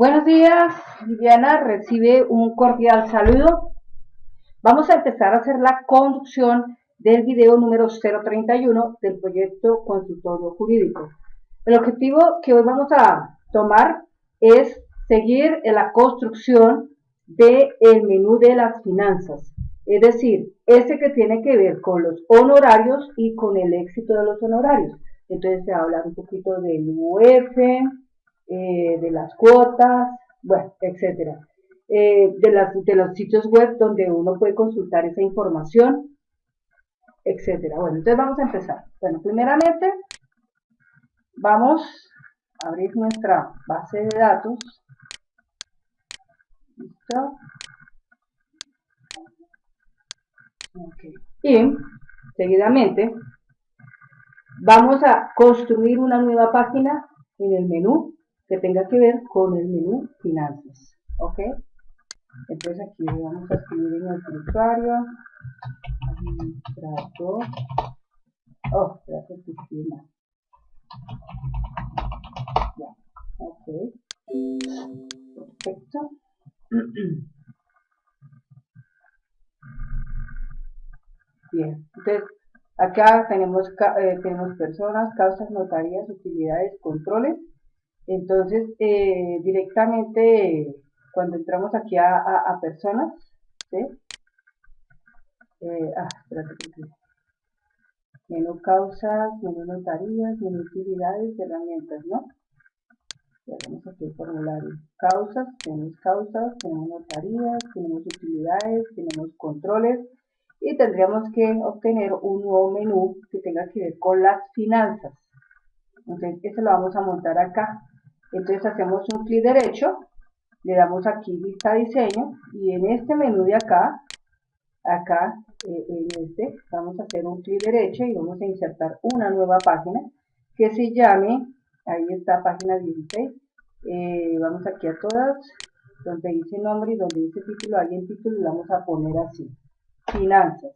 Buenos días, Viviana, recibe un cordial saludo. Vamos a empezar a hacer la conducción del video número 031 del proyecto consultorio jurídico. El objetivo que hoy vamos a tomar es seguir en la construcción del menú de las finanzas, es decir, ese que tiene que ver con los honorarios y con el éxito de los honorarios. Entonces se va a hablar un poquito del UF, de las cuotas, bueno, etcétera. De los sitios web donde uno puede consultar esa información, etcétera. Bueno, entonces vamos a empezar. Bueno, primeramente vamos a abrir nuestra base de datos. ¿Listo? Okay. Y seguidamente vamos a construir una nueva página en el menú que tenga que ver con el menú finanzas. ¿Ok? Entonces aquí vamos a escribir en nuestro usuario administrador. Oh, gracias Cristina. Ya, ok. Perfecto. Bien, entonces acá tenemos personas, causas, notarías, utilidades, controles. Entonces, directamente cuando entramos aquí a personas, ¿sí? Espérate, menú causas, menú notarías, menú utilidades, herramientas, ¿no? Ya vamos aquí el formulario. Causas, tenemos notarías, tenemos utilidades, tenemos controles y tendríamos que obtener un nuevo menú que tenga que ver con las finanzas. Entonces, eso lo vamos a montar acá. Entonces hacemos un clic derecho, le damos aquí vista diseño y en este menú de acá, vamos a hacer un clic derecho y vamos a insertar una nueva página que se llame, ahí está página 16, vamos aquí a todas, donde dice nombre y donde dice título, ahí en título le vamos a poner así, finanzas,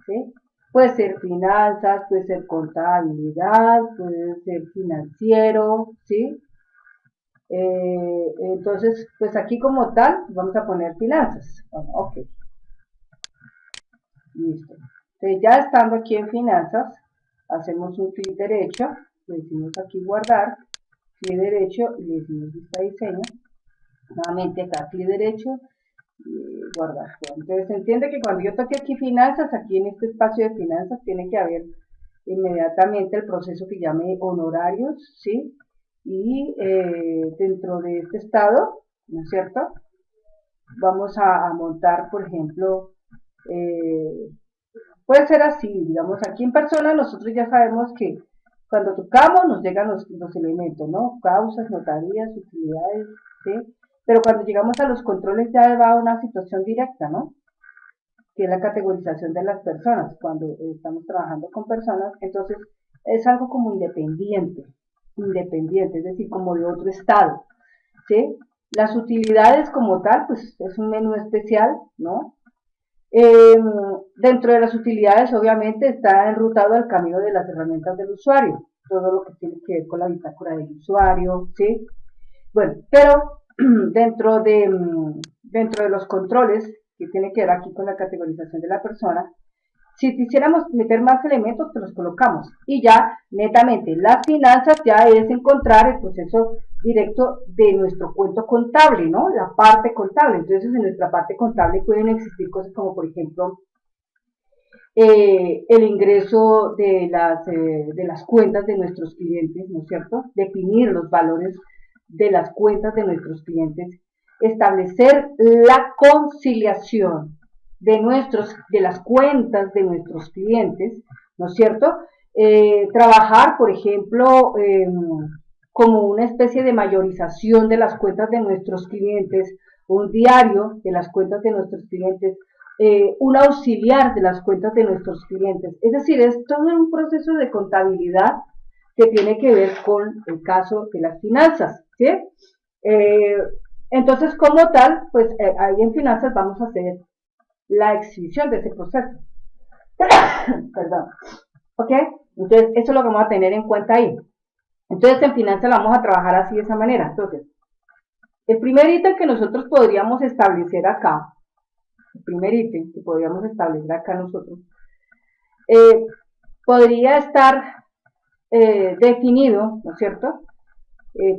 ¿sí? Puede ser finanzas, puede ser contabilidad, puede ser financiero, ¿sí? Entonces, pues aquí como tal, vamos a poner finanzas. Bueno, ok. Listo. Entonces, ya estando aquí en finanzas, hacemos un clic derecho, le decimos aquí guardar, clic derecho y le decimos vista diseño. Nuevamente acá clic derecho y guardar. Entonces se entiende que cuando yo toque aquí finanzas, aquí en este espacio de finanzas tiene que haber inmediatamente el proceso que llame honorarios, ¿sí? Y dentro de este estado, ¿no es cierto? Vamos a montar, por ejemplo, puede ser así, digamos, aquí en persona nosotros ya sabemos que cuando tocamos nos llegan los elementos, ¿no? Causas, notarías, utilidades, ¿sí? Pero cuando llegamos a los controles ya va a una situación directa, ¿no? Que es la categorización de las personas. Cuando estamos trabajando con personas, entonces es algo como independiente, es decir, como de otro estado, ¿sí? Las utilidades como tal, pues es un menú especial, ¿no? Dentro de las utilidades, obviamente, está enrutado al camino de las herramientas del usuario, todo lo que tiene que ver con la bitácora del usuario, ¿sí? Bueno, pero dentro de los controles que tiene que ver aquí con la categorización de la persona, si quisiéramos meter más elementos, pues los colocamos. Y ya, netamente, las finanzas ya es encontrar el proceso directo de nuestro cuento contable, ¿no? La parte contable. Entonces, en nuestra parte contable pueden existir cosas como, por ejemplo, el ingreso de las cuentas de nuestros clientes, ¿no es cierto? Definir los valores de las cuentas de nuestros clientes, establecer la conciliación de las cuentas de nuestros clientes, ¿no es cierto? Trabajar, por ejemplo, como una especie de mayorización de las cuentas de nuestros clientes, un diario de las cuentas de nuestros clientes, un auxiliar de las cuentas de nuestros clientes. Es decir, es todo un proceso de contabilidad que tiene que ver con el caso de las finanzas, ¿sí? Entonces, como tal, pues ahí en finanzas vamos a hacer la exhibición de ese proceso. Perdón. ¿Ok? Entonces, eso es lo que vamos a tener en cuenta ahí. Entonces en finanzas la vamos a trabajar así de esa manera. Entonces, el primer ítem que nosotros podríamos establecer acá, el primer ítem que podríamos establecer acá nosotros, eh, podría estar definido, ¿no es cierto?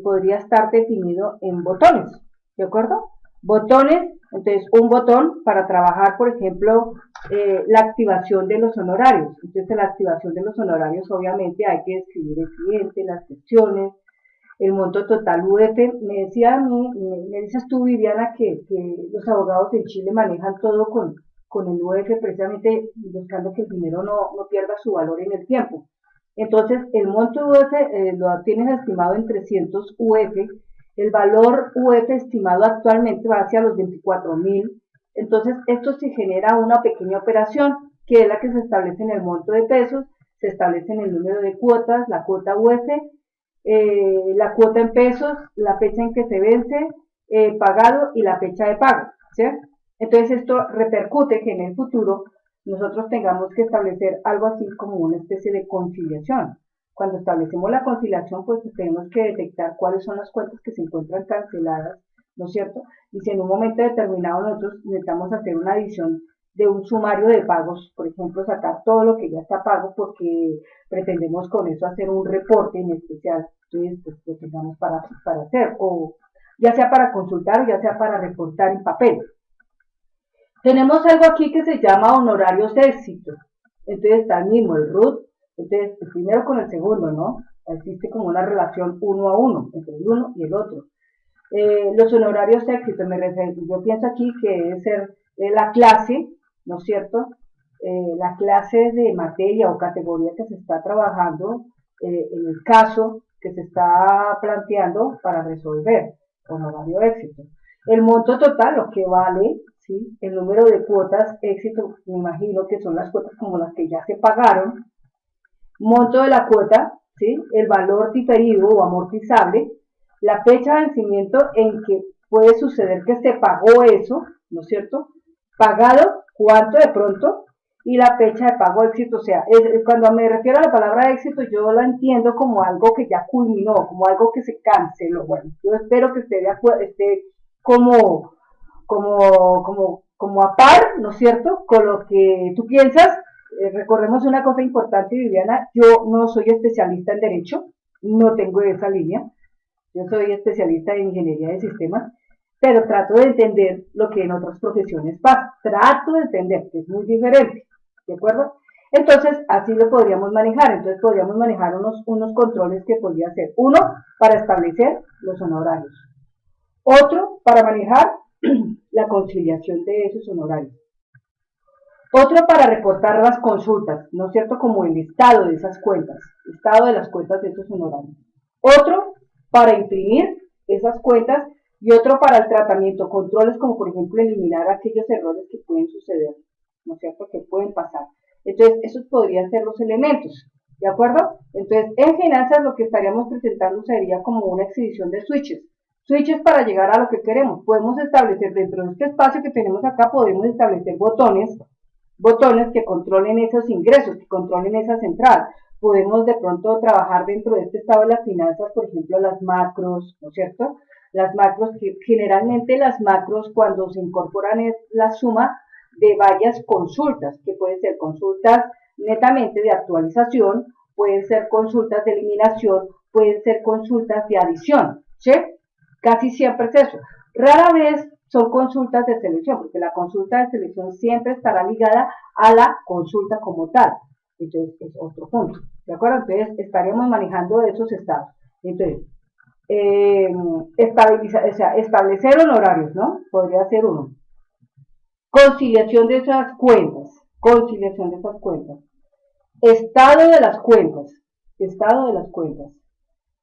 Podría estar definido en botones, ¿de acuerdo? Botones, entonces un botón para trabajar, por ejemplo, la activación de los honorarios. Entonces, en la activación de los honorarios, obviamente, hay que describir el cliente, las secciones, el monto total UF. Me dices tú, Viviana, que los abogados en Chile manejan todo con el UF, precisamente buscando que el dinero no pierda su valor en el tiempo. Entonces, el monto UF lo tienes estimado en 300 UF, el valor UF estimado actualmente va hacia los 24.000. Entonces, esto se genera una pequeña operación, que es la que se establece en el monto de pesos, se establece en el número de cuotas, la cuota UF, la cuota en pesos, la fecha en que se vence, pagado y la fecha de pago, ¿sí? Entonces esto repercute que en el futuro nosotros tengamos que establecer algo así como una especie de conciliación. Cuando establecemos la conciliación, pues tenemos que detectar cuáles son las cuentas que se encuentran canceladas, ¿no es cierto? Y si en un momento determinado nosotros necesitamos hacer una adición de un sumario de pagos, por ejemplo, sacar todo lo que ya está pago porque pretendemos con eso hacer un reporte en especial, entonces pues lo tengamos para hacer, o ya sea para consultar o ya sea para reportar en papel. Tenemos algo aquí que se llama honorarios de éxito. Entonces está el mismo, el root, entonces el primero con el segundo, ¿no? Existe como una relación uno a uno, entre el uno y el otro. Los honorarios de éxito, yo pienso aquí que debe ser la clase, ¿no es cierto? La clase de materia o categoría que se está trabajando en el caso que se está planteando para resolver honorario de éxito. El monto total, lo que vale, ¿sí? El número de cuotas éxito, me imagino que son las cuotas como las que ya se pagaron, monto de la cuota, ¿sí? El valor diferido o amortizable, la fecha de vencimiento en que puede suceder que se pagó eso, ¿no es cierto? Pagado, cuánto de pronto, y la fecha de pago éxito. O sea, cuando me refiero a la palabra éxito, yo la entiendo como algo que ya culminó, como algo que se canceló. Bueno, yo espero que esté de acuerdo, esté como a par, ¿no es cierto?, con lo que tú piensas. Recordemos una cosa importante, Viviana, yo no soy especialista en derecho, no tengo esa línea, yo soy especialista en ingeniería de sistemas, pero trato de entender lo que en otras profesiones pasa, trato de entender, que es muy diferente, ¿de acuerdo? Entonces, así lo podríamos manejar. Entonces, podríamos manejar unos controles que podría ser uno para establecer los honorarios, otro para manejar la conciliación de esos honorarios, otro para reportar las consultas, ¿no es cierto?, como el estado de esas cuentas, estado de las cuentas de esos honorarios, otro para imprimir esas cuentas y otro para el tratamiento, controles como por ejemplo eliminar aquellos errores que pueden suceder, ¿no es cierto?, que pueden pasar. Entonces, esos podrían ser los elementos, ¿de acuerdo? Entonces, en finanzas lo que estaríamos presentando sería como una exhibición de switches. Switches para llegar a lo que queremos. Podemos establecer dentro de este espacio que tenemos acá, podemos establecer botones que controlen esos ingresos, que controlen esa central. Podemos de pronto trabajar dentro de este estado de las finanzas, por ejemplo, las macros, ¿no es cierto? Las macros, que generalmente las macros cuando se incorporan es la suma de varias consultas, que pueden ser consultas netamente de actualización, pueden ser consultas de eliminación, pueden ser consultas de adición, ¿sí? Casi siempre es eso. Rara vez son consultas de selección, porque la consulta de selección siempre estará ligada a la consulta como tal. Entonces, es otro punto, ¿de acuerdo? Entonces, estaremos manejando esos estados. Entonces, establecer honorarios, ¿no? Podría ser uno. Conciliación de esas cuentas, estado de las cuentas,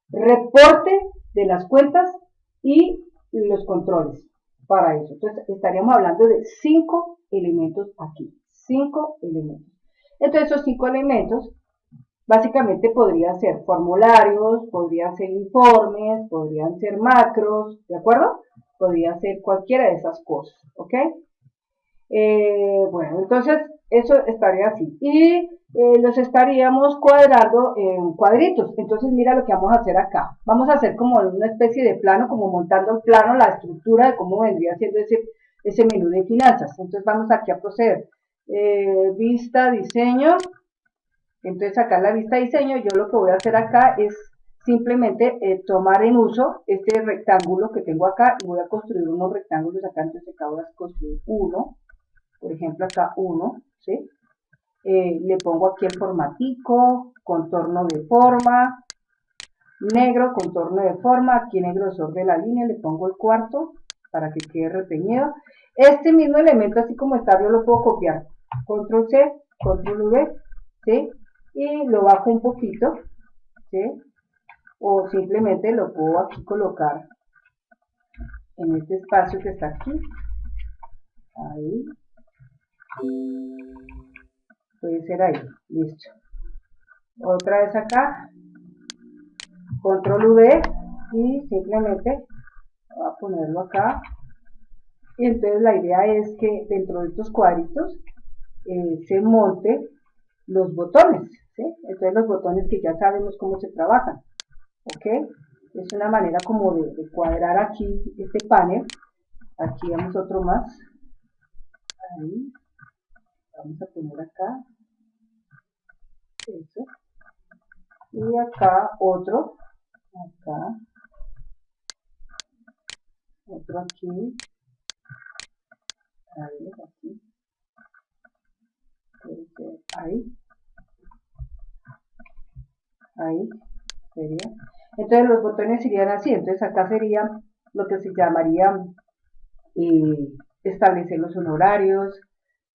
reporte de las cuentas y los controles para eso. Entonces, estaríamos hablando de 5 elementos aquí, 5 elementos. Entonces, esos 5 elementos básicamente podrían ser formularios, podrían ser informes, podrían ser macros, ¿de acuerdo? Podría ser cualquiera de esas cosas, ¿ok? Bueno, entonces eso estaría así. Y los estaríamos cuadrando en cuadritos. Entonces mira lo que vamos a hacer acá. Vamos a hacer como una especie de plano, como montando el plano, la estructura de cómo vendría siendo ese menú de finanzas. Entonces vamos aquí a proceder. Vista, diseño. Entonces acá en la vista diseño, yo lo que voy a hacer acá es simplemente tomar en uso este rectángulo que tengo acá y voy a construir unos rectángulos acá. Entonces acá voy a construir uno, por ejemplo acá uno, ¿sí? Le pongo aquí el formatico, contorno de forma, negro, contorno de forma, aquí en el grosor de la línea le pongo el cuarto para que quede reteñido. Este mismo elemento, así como está, yo lo puedo copiar, control C, control V, ¿sí? Y lo bajo un poquito, ¿sí? O simplemente lo puedo aquí colocar en este espacio que está aquí, ahí, puede ser ahí, listo. Otra vez acá, control V y simplemente voy a ponerlo acá. Y entonces la idea es que dentro de estos cuadritos se monte los botones, ¿sí? Entonces los botones que ya sabemos cómo se trabajan, ¿ok? Es una manera como de cuadrar aquí este panel. Aquí vamos otro más, ahí, vamos a poner acá, eso, y acá otro, acá, otro aquí, ahí, aquí, ahí, ahí, sería. Entonces los botones serían así, entonces acá sería lo que se llamaría establecer los honorarios,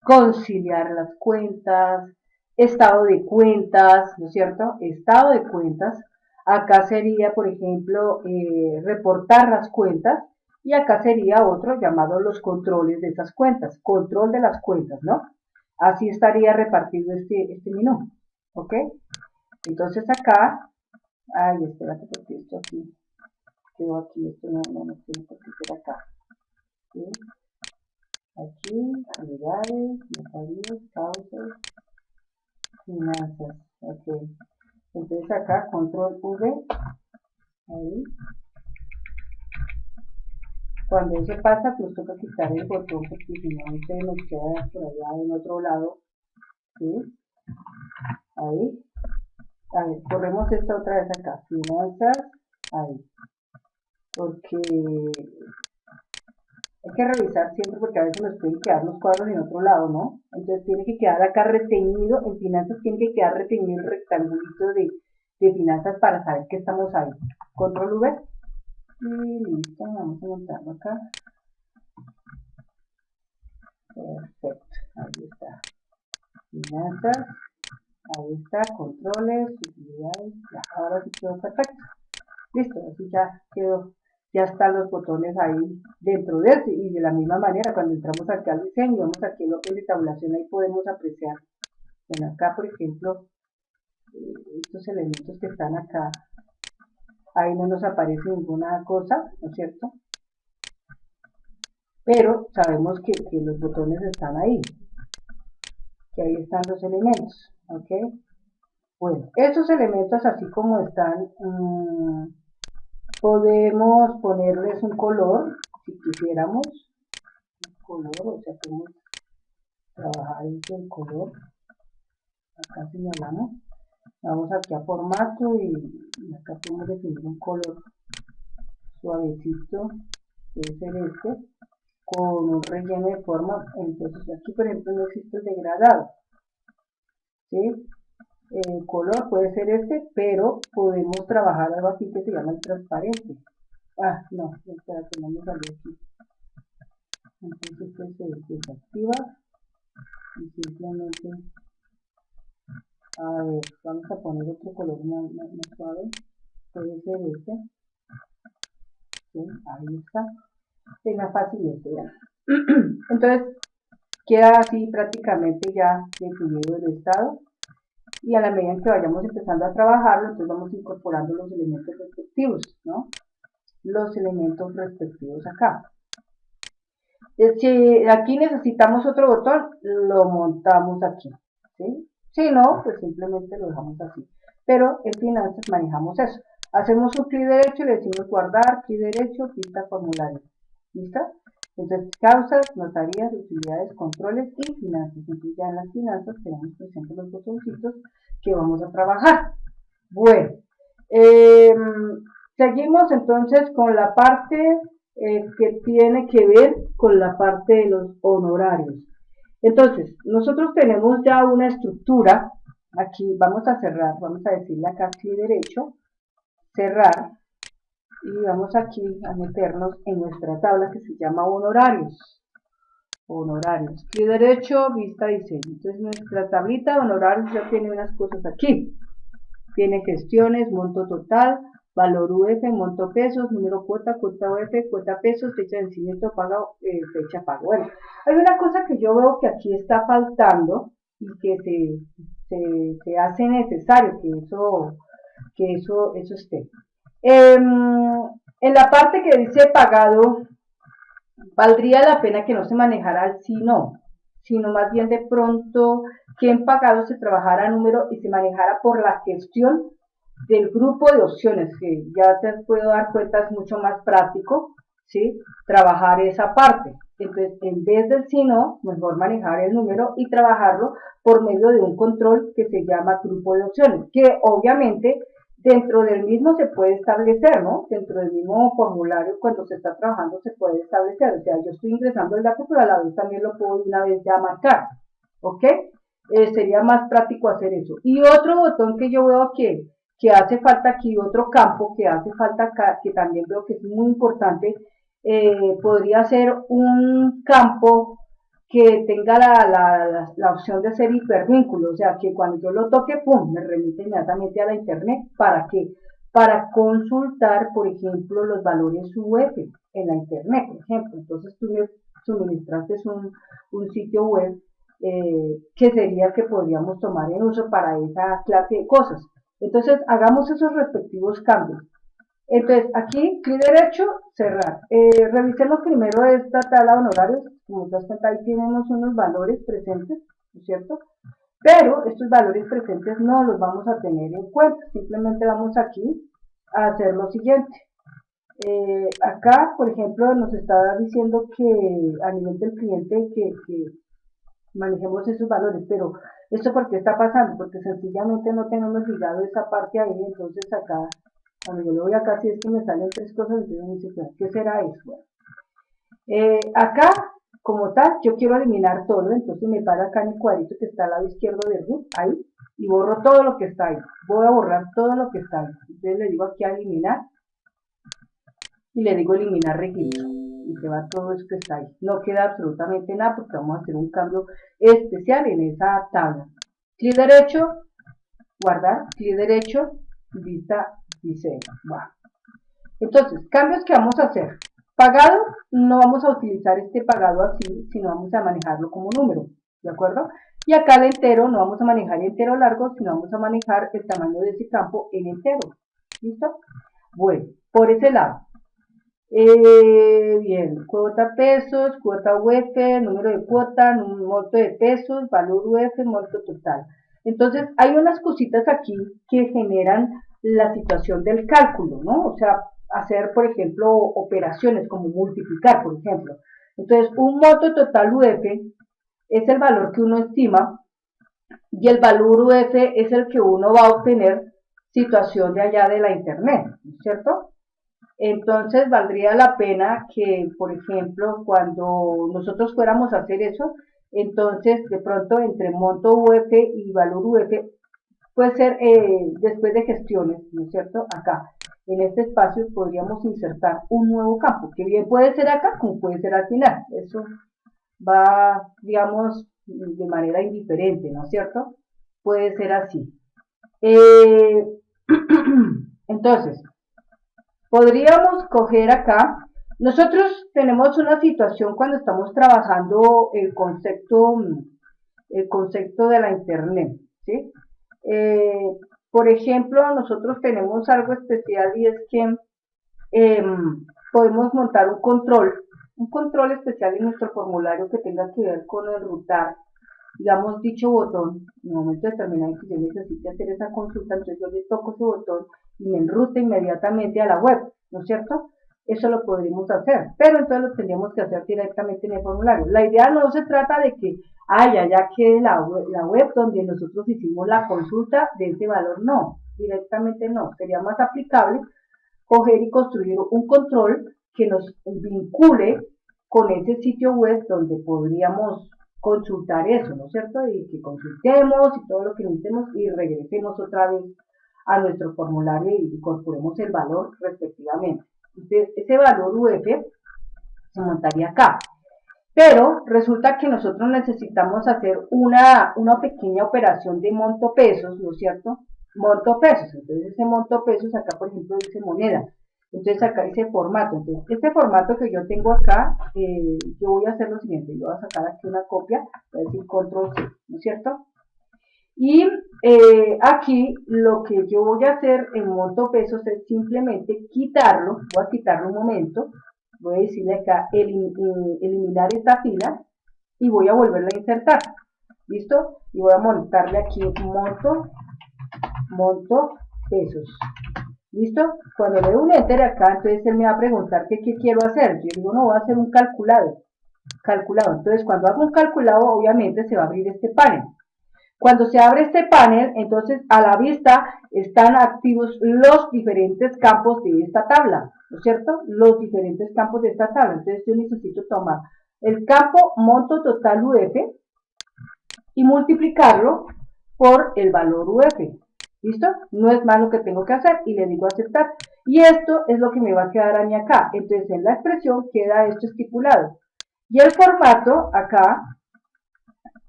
conciliar las cuentas, estado de cuentas, ¿no es cierto? Estado de cuentas. Acá sería, por ejemplo, reportar las cuentas y acá sería otro llamado los controles de esas cuentas, control de las cuentas, ¿no? Así estaría repartido este menú, ¿ok? Entonces acá, ay, espérate porque esto aquí, quedó aquí, esto no tiene por qué ser acá, ¿sí? Aquí, unidades, notarías, causas, finanzas, ok. Entonces acá, control V, ahí. Cuando eso pasa, pues toca quitar el botón porque si no, se nos queda por allá en otro lado, ¿sí? Ahí. A ver, corremos esta otra vez acá, finanzas, ahí. Porque hay que revisar siempre porque a veces nos pueden quedar los cuadros en otro lado, ¿no? Entonces tiene que quedar acá reteñido, en finanzas tiene que quedar reteñido el rectangulito de finanzas para saber que estamos ahí. Control V y listo, vamos a montarlo acá. Perfecto, ahí está. Finanzas, ahí está, controles, utilidades, ya, ahora sí quedó perfecto. Listo, así ya quedó. Ya están los botones ahí dentro de este y de la misma manera cuando entramos aquí al diseño, vamos aquí en lo que es de tabulación, ahí podemos apreciar, bueno acá por ejemplo, estos elementos que están acá, ahí no nos aparece ninguna cosa, ¿no es cierto? Pero sabemos que los botones están ahí, que ahí están los elementos, ¿ok? Bueno, estos elementos así como están, podemos ponerles un color, si quisiéramos, color, o sea, podemos trabajar el color, acá señalamos, vamos aquí a formato y acá podemos definir un color suavecito, puede ser este, con un relleno de forma, entonces aquí por ejemplo no existe el degradado, ¿sí? El color puede ser este, pero podemos trabajar algo aquí que se llama el transparente. Ah, no, espérate, no me salió aquí. Entonces pues se desactiva y simplemente, a ver, vamos a poner otro color más suave, puede ser este, ¿sí? Ahí está, es más fácil este, ¿ya? Entonces queda así prácticamente ya definido el estado y a la medida en que vayamos empezando a trabajarlo, entonces vamos incorporando los elementos respectivos, ¿no? Los elementos respectivos acá. Si aquí necesitamos otro botón, lo montamos aquí, ¿sí? Si no, pues simplemente lo dejamos así. Pero en finanzas manejamos eso. Hacemos un clic derecho y le decimos guardar, clic derecho, lista formulario. ¿Listo? Entonces, causas, notarías, utilidades, controles y finanzas. Entonces, ya en las finanzas tenemos presentes los botoncitos que vamos a trabajar. Bueno, seguimos entonces con la parte que tiene que ver con la parte de los honorarios. Entonces, nosotros tenemos ya una estructura. Aquí vamos a cerrar, vamos a decirle acá clic derecho, cerrar, y vamos aquí a meternos en nuestra tabla que se llama honorarios. Honorarios, clic derecho, vista diseño. Entonces nuestra tablita de honorarios ya tiene unas cosas aquí. Tiene gestiones, monto total, valor UF, monto pesos, número cuota, cuota UF, cuota pesos, fecha de vencimiento, pago, fecha pago. Bueno, hay una cosa que yo veo que aquí está faltando y que se hace necesario que eso esté. En la parte que dice pagado, valdría la pena que no se manejara el sí no, sino más bien de pronto que en pagado se trabajara número y se manejara por la gestión del grupo de opciones, que ya te puedo dar cuenta es mucho más práctico, ¿sí? Trabajar esa parte. Entonces, en vez del sí no, mejor manejar el número y trabajarlo por medio de un control que se llama grupo de opciones, que obviamente dentro del mismo se puede establecer, ¿no? Dentro del mismo formulario, cuando se está trabajando, se puede establecer. O sea, yo estoy ingresando el dato, pero a la vez también lo puedo de una vez ya marcar, ¿ok? Sería más práctico hacer eso. Y otro botón que yo veo que hace falta aquí, otro campo que hace falta acá, que también veo que es muy importante, podría ser un campo que tenga la opción de ser hipervínculo, o sea, que cuando yo lo toque, pum, me remite inmediatamente a la internet. ¿Para qué? Para consultar, por ejemplo, los valores UF en la internet, por ejemplo. Entonces tú me suministraste un sitio web que sería el que podríamos tomar en uso para esa clase de cosas. Entonces, hagamos esos respectivos cambios. Entonces, aquí, clic derecho, cerrar. Revisemos primero esta tabla de honorarios. Como te das cuenta, ahí tenemos unos valores presentes, ¿no es cierto? Pero estos valores presentes no los vamos a tener en cuenta. Simplemente vamos aquí a hacer lo siguiente. Acá, por ejemplo, nos está diciendo que a nivel del cliente que manejemos esos valores, pero ¿esto por qué está pasando? Porque sencillamente no tenemos ligado esa parte ahí. Entonces acá, cuando yo lo voy acá, si es que me salen tres cosas, entonces me dice, ¿qué será eso? Bueno, acá, como tal, yo quiero eliminar todo, entonces me paro acá en el cuadrito que está al lado izquierdo del root, ahí, y borro todo lo que está ahí. Voy a borrar todo lo que está ahí. Entonces le digo aquí a eliminar, y le digo eliminar registro, y se va todo eso que está ahí. No queda absolutamente nada porque vamos a hacer un cambio especial en esa tabla. Clic derecho, guardar, clic derecho, vista diseño. Wow. Entonces, cambios que vamos a hacer. Pagado, no vamos a utilizar este pagado así, sino vamos a manejarlo como número, ¿de acuerdo? Y acá el entero, no vamos a manejar entero largo, sino vamos a manejar el tamaño de ese campo en entero. ¿Listo? Bueno, por ese lado. Bien, cuota pesos, cuota UF, número de cuota, monto de pesos, valor UF, monto total. Entonces, hay unas cositas aquí que generan la situación del cálculo, ¿no? O sea, hacer, por ejemplo, operaciones como multiplicar, por ejemplo. Entonces, un monto total UF es el valor que uno estima y el valor UF es el que uno va a obtener situación de allá de la internet, ¿no es cierto? Entonces valdría la pena que, por ejemplo, cuando nosotros fuéramos a hacer eso, entonces de pronto entre monto UF y valor UF puede ser después de gestiones, ¿no es cierto? Acá, en este espacio podríamos insertar un nuevo campo, que bien puede ser acá como puede ser al final. Eso va, digamos, de manera indiferente, ¿no es cierto? Puede ser así. Entonces, podríamos coger acá, nosotros tenemos una situación cuando estamos trabajando el concepto de la internet, ¿sí? Por ejemplo, nosotros tenemos algo especial y es que podemos montar un control especial en nuestro formulario que tenga que ver con enrutar digamos, dicho botón, en el momento determinado en que yo necesite hacer esa consulta, entonces yo le toco ese botón y me enruta inmediatamente a la web, ¿no es cierto? Eso lo podríamos hacer, pero entonces lo tendríamos que hacer directamente en el formulario. La idea no se trata de que ya quede la web donde nosotros hicimos la consulta de ese valor, no, directamente no, sería más aplicable coger y construir un control que nos vincule con ese sitio web donde podríamos consultar eso, ¿no es cierto? Y que consultemos y todo lo que necesitemos y regresemos otra vez a nuestro formulario y incorporemos el valor respectivamente. Entonces, ese valor UF se montaría acá. Pero resulta que nosotros necesitamos hacer una pequeña operación de monto pesos, ¿no es cierto? Monto pesos. Entonces, ese monto pesos, acá por ejemplo dice moneda. Entonces, acá dice formato. Entonces, este formato que yo tengo acá, yo voy a hacer lo siguiente. Yo voy a sacar aquí una copia, voy a decir control C, ¿no es cierto? Y aquí lo que yo voy a hacer en monto pesos es simplemente quitarlo. Voy a quitarlo un momento. Voy a decirle acá eliminar esta fila y voy a volverla a insertar. ¿Listo? Y voy a montarle aquí monto pesos. ¿Listo? Cuando le doy un enter acá, entonces él me va a preguntar qué quiero hacer. Yo digo, no, voy a hacer un calculado. Entonces, cuando hago un calculado, obviamente se va a abrir este panel. Cuando se abre este panel, entonces a la vista están activos los diferentes campos de esta tabla, ¿no es cierto? Los diferentes campos de esta tabla. Entonces yo necesito tomar el campo monto total UF y multiplicarlo por el valor UF. ¿Listo? No es más lo que tengo que hacer y le digo aceptar. Y esto es lo que me va a quedar a mí acá. Entonces en la expresión queda esto estipulado. Y el formato acá,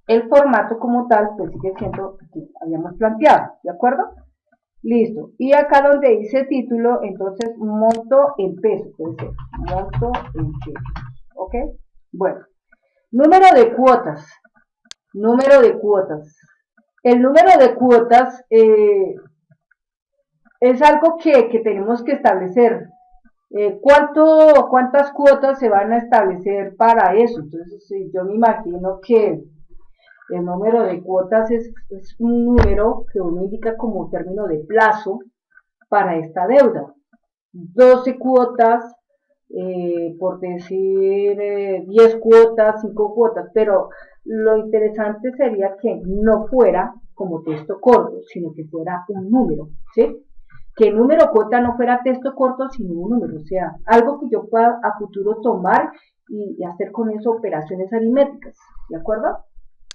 el formato como tal, pues sigue siendo lo que habíamos planteado, ¿de acuerdo? Listo. Y acá donde dice título, entonces monto en pesos, puede ser, monto en pesos, ¿ok? Bueno, número de cuotas. El número de cuotas es algo que tenemos que establecer. ¿Cuántas cuotas se van a establecer para eso? Entonces, yo me imagino que el número de cuotas es un número que uno indica como término de plazo para esta deuda. 12 cuotas, por decir 10 cuotas, 5 cuotas, pero lo interesante sería que no fuera como texto corto, sino que fuera un número, ¿sí? Que el número cuota no fuera texto corto, sino un número, o sea, algo que yo pueda a futuro tomar y hacer con eso operaciones aritméticas, ¿de acuerdo?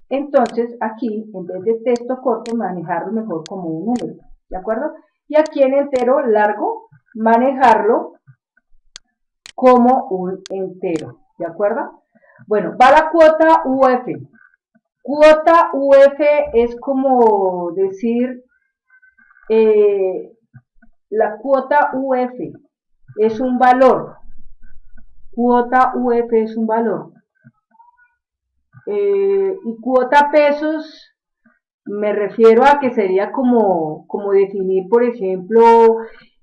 Entonces, aquí, en vez de texto corto, manejarlo mejor como un número, ¿de acuerdo? Y aquí en entero largo, manejarlo como un entero, ¿de acuerdo? Bueno, va la cuota UF. Cuota UF es como decir, la cuota UF es un valor. Cuota UF es un valor. Y cuota pesos, me refiero a que sería como definir, por ejemplo,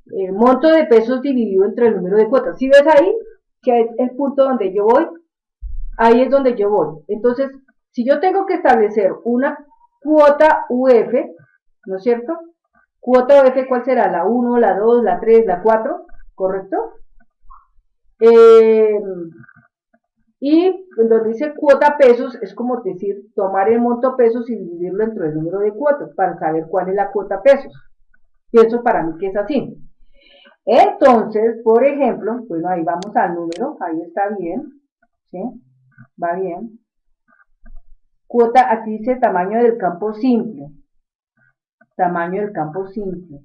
el monto de pesos dividido entre el número de cuotas. ¿Sí ves ahí? Que es el punto donde yo voy. Ahí es donde yo voy. Entonces, si yo tengo que establecer una cuota UF, ¿no es cierto? Cuota UF, ¿cuál será? La 1, la 2, la 3, la 4, ¿correcto? Y donde dice cuota pesos, es como decir, tomar el monto pesos y dividirlo entre el número de cuotas para saber cuál es la cuota pesos. Pienso para mí que es así. Entonces, por ejemplo, bueno, ahí vamos al número, ahí está bien, ¿sí? Va bien. Cuota, aquí dice tamaño del campo simple. Tamaño del campo simple.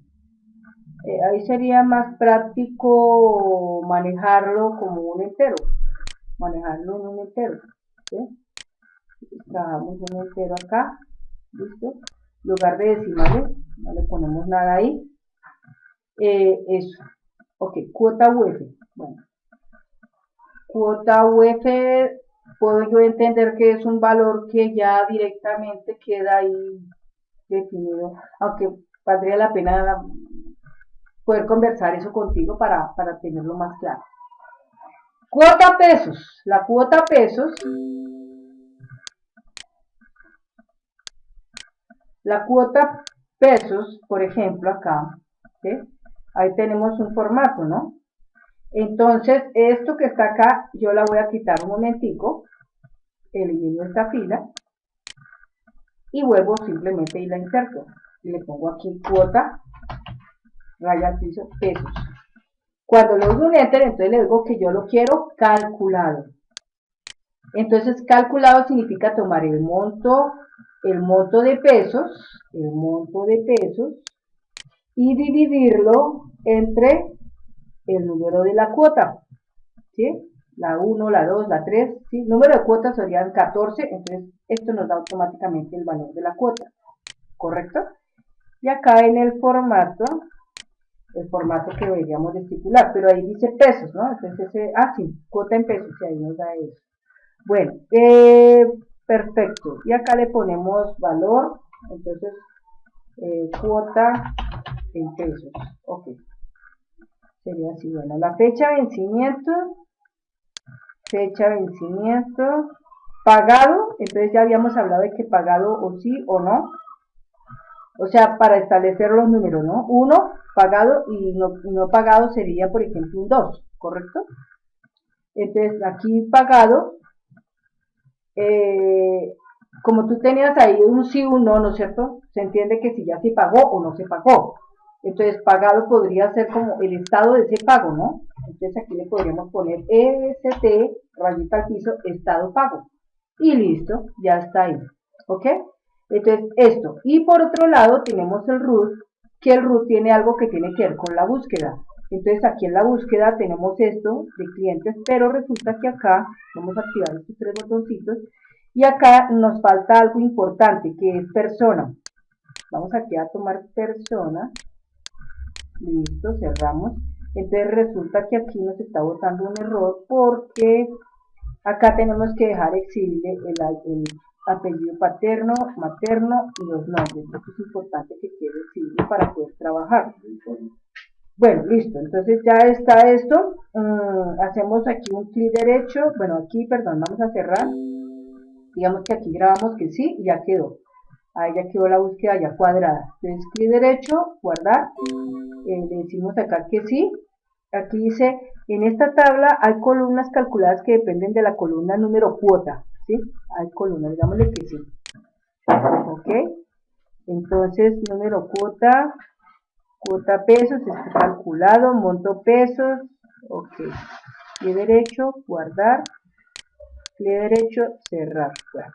Ahí sería más práctico manejarlo como un entero. Manejarlo en un entero, ¿sí? Trabajamos un entero acá, ¿listo? En lugar de decimales, no le ponemos nada ahí. Eso, ok, cuota UF, bueno, cuota UF, puedo yo entender que es un valor que ya directamente queda ahí definido, aunque valdría la pena poder conversar eso contigo para tenerlo más claro. Cuota pesos. La cuota pesos La cuota pesos, por ejemplo, acá, ¿sí? Ahí tenemos un formato, ¿no? Entonces, esto que está acá, yo la voy a quitar un momentico, elimino esta fila, y vuelvo simplemente y la inserto. Y le pongo aquí cuota, raya al piso, pesos. Cuando le doy un enter, entonces le digo que yo lo quiero calculado. Entonces, calculado significa tomar el monto de pesos, y dividirlo entre el número de la cuota, ¿sí? La 1, la 2, la 3, ¿sí? Número de cuotas serían 14, entonces esto nos da automáticamente el valor de la cuota, ¿correcto? Y acá en el formato que deberíamos de estipular, pero ahí dice pesos, ¿no? Entonces, sí, cuota en pesos, y ahí nos da eso. Bueno, perfecto, y acá le ponemos valor, entonces, cuota en pesos, ok, sería así. Bueno, la fecha de vencimiento, pagado, entonces ya habíamos hablado de que pagado o sí o no, o sea, para establecer los números, ¿no? 1, pagado, y no pagado sería, por ejemplo, un 2, ¿correcto? Entonces, aquí pagado, como tú tenías ahí un sí o un no, ¿no es cierto? Se entiende que si ya se pagó o no se pagó. Entonces, pagado podría ser como el estado de ese pago, ¿no? Entonces, aquí le podríamos poner EST, rayita al piso, estado pago. Y listo, ya está ahí. ¿Ok? Entonces, esto. Y por otro lado, tenemos el root, que el root tiene algo que tiene que ver con la búsqueda. Entonces, aquí en la búsqueda tenemos esto de clientes, pero resulta que acá, vamos a activar estos 3 botoncitos, y acá nos falta algo importante, que es persona. Vamos aquí a tomar persona. Listo, cerramos. Entonces resulta que aquí nos está botando un error porque acá tenemos que dejar exhibible el apellido paterno, materno y los nombres. Esto es importante que quede exhibible para poder trabajar. Bueno, listo. Entonces ya está esto. Hacemos aquí un clic derecho. Bueno, aquí, perdón, vamos a cerrar. Digamos que aquí grabamos que sí y ya quedó. Ahí ya quedó la búsqueda ya cuadrada. Entonces clic derecho, guardar. Le decimos acá que sí. Aquí dice, en esta tabla hay columnas calculadas que dependen de la columna número cuota, ¿sí? Hay columnas, digámosle que sí. ¿Ok? Entonces, número cuota pesos, está calculado, monto pesos, ok. Clic derecho, guardar, clic derecho, cerrar. Bueno.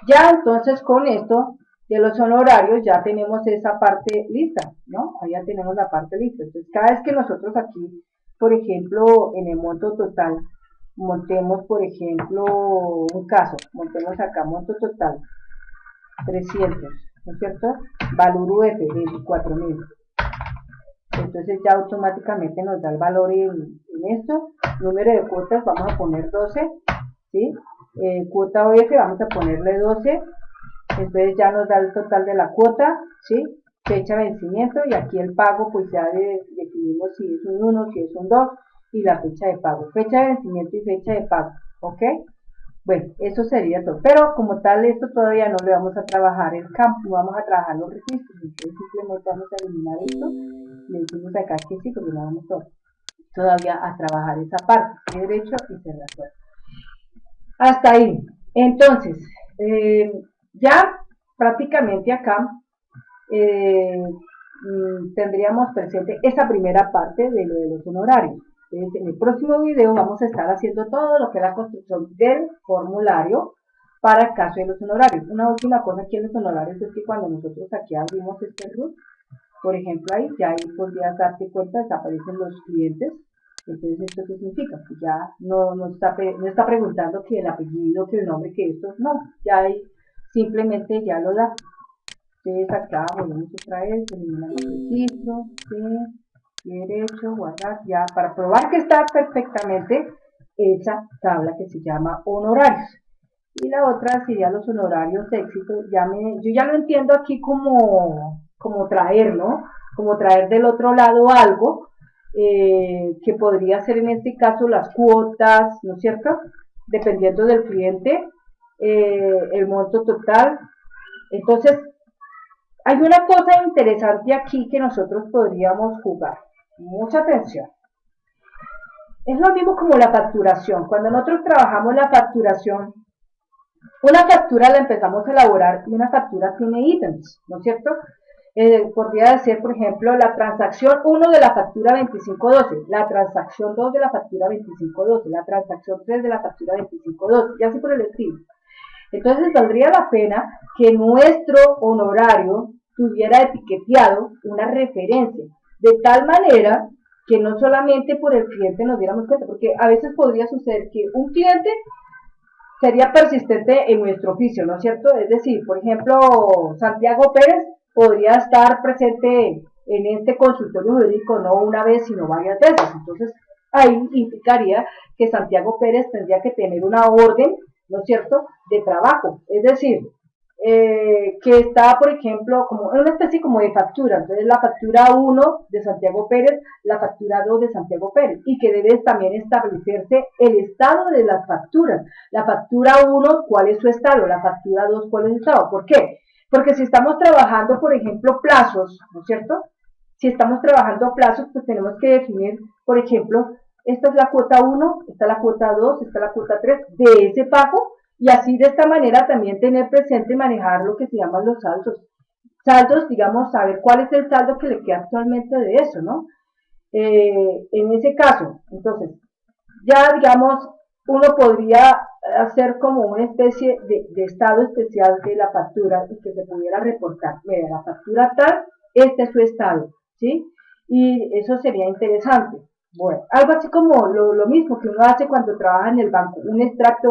Ya entonces con esto de los honorarios ya tenemos esa parte lista, ¿no? Ahí ya tenemos la parte lista. Entonces, cada vez que nosotros aquí, por ejemplo, en el monto total, montemos, por ejemplo, un caso, montemos acá monto total, 300, ¿no es cierto? Valor UF, 24.000. Entonces ya automáticamente nos da el valor en esto. Número de cuotas, vamos a poner 12, ¿sí? Cuota OF, vamos a ponerle 12. Entonces ya nos da el total de la cuota, ¿sí? Fecha de vencimiento, y aquí el pago, pues ya definimos si es un 1, si es un 2, y la fecha de pago. Fecha de vencimiento y fecha de pago, ¿ok? Bueno, eso sería todo. Pero como tal, esto todavía no le vamos a trabajar el campo, no vamos a trabajar los registros. Entonces simplemente vamos a eliminar esto. Le decimos acá que sí, porque no vamos todavía a trabajar esa parte. De derecho y cerrar. Hasta ahí. Entonces, ya prácticamente acá tendríamos presente esa primera parte de lo de los honorarios. Entonces, en el próximo video vamos a estar haciendo todo lo que es la construcción del formulario para el caso de los honorarios. Una última cosa aquí en los honorarios es que cuando nosotros aquí abrimos este root, por ejemplo ahí, ya ahí podrías darte cuenta, desaparecen los clientes. Entonces, ¿esto qué significa? Que ya no está preguntando que el apellido, que el nombre, que esto, no, ya ahí simplemente ya lo da. Entonces acá volvemos otra vez, eliminamos el registro, derecho, guardar, ya, para probar que está perfectamente esa tabla que se llama honorarios. Y la otra sería los honorarios de éxito. Yo ya lo entiendo aquí como traer, ¿no? Como traer del otro lado algo, que podría ser en este caso las cuotas, ¿no es cierto? Dependiendo del cliente, el monto total. Entonces, Hay una cosa interesante aquí que nosotros podríamos jugar. Mucha atención. Es lo mismo como la facturación. Cuando nosotros trabajamos la facturación, una factura la empezamos a elaborar y una factura tiene ítems, ¿no es cierto? Podría ser, por ejemplo, la transacción 1 de la factura 2512, la transacción 2 de la factura 2512, la transacción 3 de la factura 2512, y así por el estilo. Entonces valdría la pena que nuestro honorario tuviera etiqueteado una referencia, de tal manera que no solamente por el cliente nos diéramos cuenta, porque a veces podría suceder que un cliente sería persistente en nuestro oficio, ¿no es cierto? Es decir, por ejemplo, Santiago Pérez podría estar presente en este consultorio jurídico no una vez, sino varias veces. Entonces, ahí implicaría que Santiago Pérez tendría que tener una orden, ¿no es cierto?, de trabajo. Es decir, que está, por ejemplo, como una especie como de factura. Entonces, la factura 1 de Santiago Pérez, la factura 2 de Santiago Pérez, y que debe también establecerse el estado de las facturas. La factura 1, ¿cuál es su estado? La factura 2, ¿cuál es su estado? ¿Por qué? Porque si estamos trabajando, por ejemplo, plazos, ¿no es cierto? Si estamos trabajando a plazos, pues tenemos que definir, por ejemplo, esta es la cuota 1, esta es la cuota 2, esta es la cuota 3 de ese pago, y así de esta manera también tener presente y manejar lo que se llaman los saldos. Saldos, digamos, saber cuál es el saldo que le queda actualmente de eso, ¿no? En ese caso, entonces, ya digamos, uno podría hacer como una especie de estado especial de la factura y que se pudiera reportar. Mira, la factura tal, este es su estado, ¿sí? Y eso sería interesante. Bueno, algo así como lo mismo que uno hace cuando trabaja en el banco, un extracto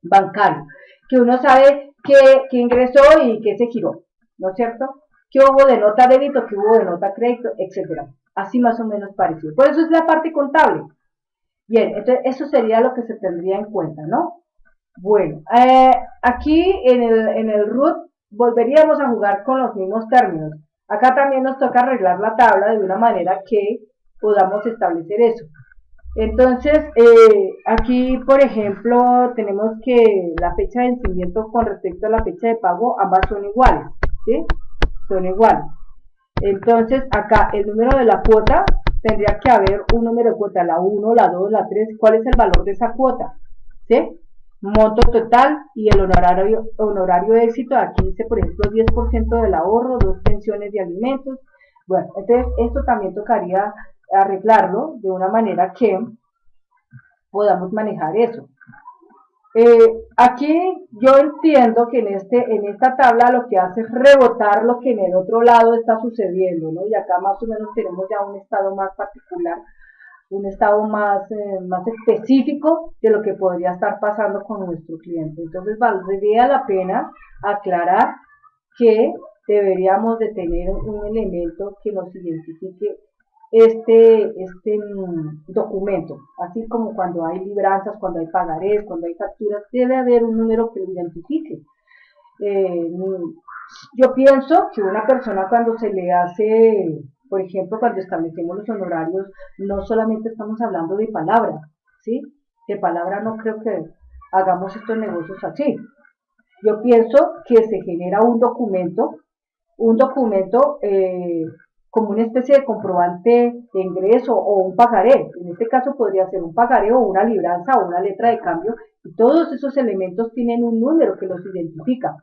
bancario, que uno sabe qué ingresó y qué se giró, ¿no es cierto? ¿Qué hubo de nota débito, qué hubo de nota crédito, etcétera? Así más o menos parecido. Por eso es la parte contable. Bien, entonces eso sería lo que se tendría en cuenta, ¿no? Bueno, aquí en el root volveríamos a jugar con los mismos términos. Acá también nos toca arreglar la tabla de una manera que podamos establecer eso. Entonces, aquí, por ejemplo, tenemos que la fecha de vencimiento con respecto a la fecha de pago, ambas son iguales, ¿sí? Son iguales. Entonces, acá el número de la cuota, tendría que haber un número de cuota, la 1, la 2, la 3, ¿cuál es el valor de esa cuota? ¿Sí? Monto total y el honorario de éxito, aquí dice, por ejemplo, 10% del ahorro, 2 pensiones de alimentos. Bueno, entonces esto también tocaría arreglarlo de una manera que podamos manejar eso. Aquí yo entiendo que en esta tabla lo que hace es rebotar lo que en el otro lado está sucediendo, ¿no? Y acá más o menos tenemos ya un estado más particular, un estado más específico de lo que podría estar pasando con nuestro cliente. Entonces valdría la pena aclarar que deberíamos de tener un elemento que nos identifique este documento, así como cuando hay libranzas, cuando hay pagarés, cuando hay facturas, debe haber un número que lo identifique. Yo pienso que una persona cuando se le hace, por ejemplo, cuando establecemos los honorarios, no solamente estamos hablando de palabra, ¿sí? De palabra no creo que hagamos estos negocios así. Yo pienso que se genera un documento como una especie de comprobante de ingreso o un pagaré. En este caso podría ser un pagaré o una libranza o una letra de cambio, y todos esos elementos tienen un número que los identifica.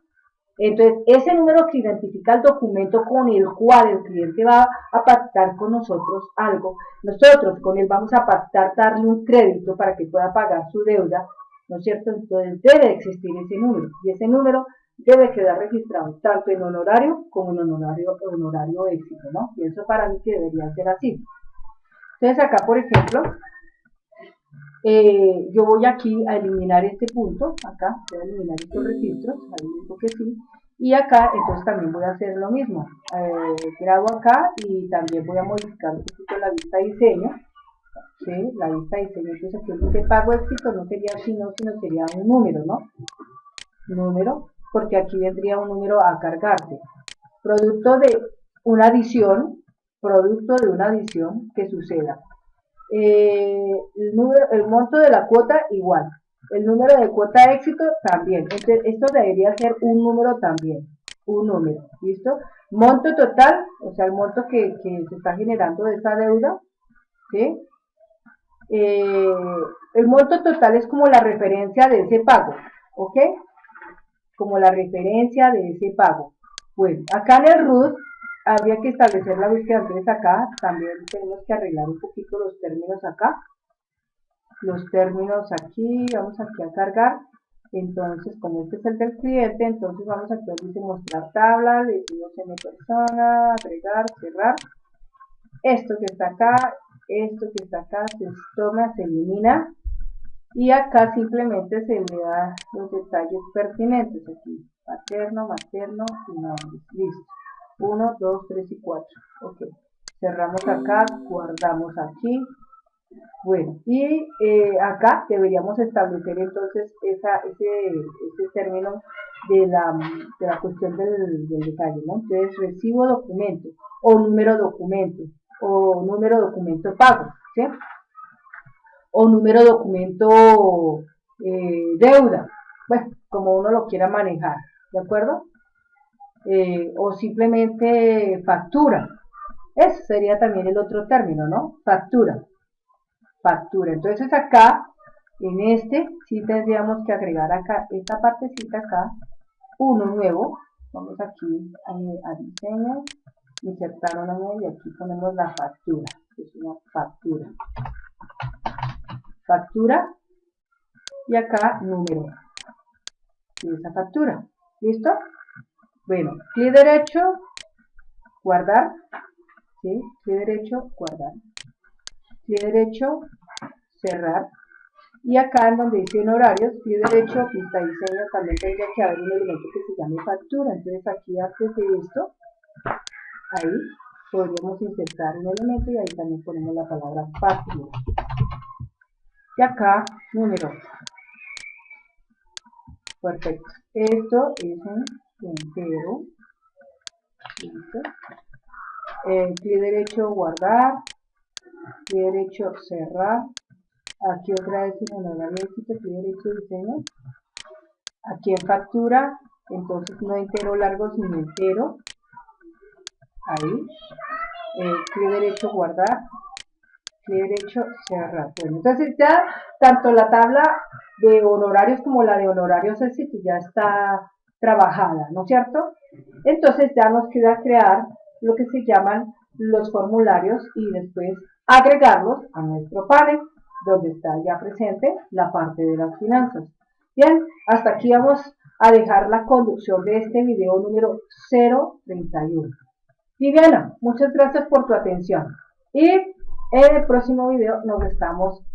Entonces, ese número que identifica el documento con el cual el cliente va a pactar con nosotros algo, nosotros con él vamos a pactar darle un crédito para que pueda pagar su deuda, ¿no es cierto? Entonces debe existir ese número, y ese número debe quedar registrado tanto en honorario como en honorario éxito, ¿no? Y eso para mí que debería ser así. Entonces acá, por ejemplo, yo voy aquí a eliminar este punto, acá voy a eliminar estos registros, ahí digo que sí, y acá entonces también voy a hacer lo mismo, grabo acá y también voy a modificar un poquito la vista de diseño, ¿sí? La vista de diseño, entonces aquí dice pago éxito no sería así, sino sería un número, ¿no? Número, porque aquí vendría un número a cargarse. Producto de una adición que suceda. El monto de la cuota igual. El número de cuota de éxito también. Entonces, esto debería ser un número también. Un número, ¿listo? Monto total, o sea, el monto que se está generando de esa deuda, ¿sí? El monto total es como la referencia de ese pago, ¿ok? Como la referencia de ese pago. Bueno, acá en el RUT habría que establecer la búsqueda, entonces acá también tenemos que arreglar un poquito los términos acá. Los términos aquí, vamos aquí a cargar. Entonces, como este es el del cliente, entonces vamos aquí donde dice mostrar tabla, le decimos en persona, agregar, cerrar. Esto que está acá, esto que está acá, se toma, se elimina. Y acá simplemente se le da los detalles pertinentes. Aquí, materno, materno y nombres. Listo. 1, 2, 3 y 4. Ok. Cerramos acá, guardamos aquí. Bueno, y acá deberíamos establecer entonces ese término de la cuestión del detalle, ¿no? Entonces, recibo documento, o número documento pago, ¿sí? O número documento deuda, bueno, como uno lo quiera manejar, ¿de acuerdo? O simplemente factura, ese sería también el otro término, ¿no? Factura. Entonces acá, en este, sí tendríamos que agregar acá, esta partecita acá, uno nuevo, vamos aquí a diseño, insertar una nueva y aquí ponemos la factura, que es una factura, y acá número de esa factura, ¿listo? Bueno, clic derecho, guardar, ¿sí? Clic derecho, guardar, clic derecho, cerrar, y acá en donde dice horarios, clic derecho, pista diseño, también tendría que haber un elemento que se llame factura. Entonces aquí antes de esto, ahí podríamos insertar un elemento y ahí también ponemos la palabra factura. Y acá número. Perfecto. Esto es un entero. Listo. Clic derecho, guardar. Clic derecho, cerrar. Aquí otra vez en el horario de clic derecho, diseño. Aquí en factura, entonces no entero largo, sino entero. Ahí. Clic derecho, guardar. Clic derecho, cerrar. Bueno, entonces ya tanto la tabla de honorarios como la de honorarios éxito ya está trabajada, ¿no es cierto? Entonces ya nos queda crear lo que se llaman los formularios y después agregarlos a nuestro panel, donde está ya presente la parte de las finanzas. Bien, hasta aquí vamos a dejar la conducción de este video número 031. Viviana, muchas gracias por tu atención. Y en el próximo video nos estamos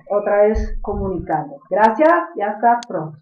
otra vez comunicando. Gracias y hasta pronto.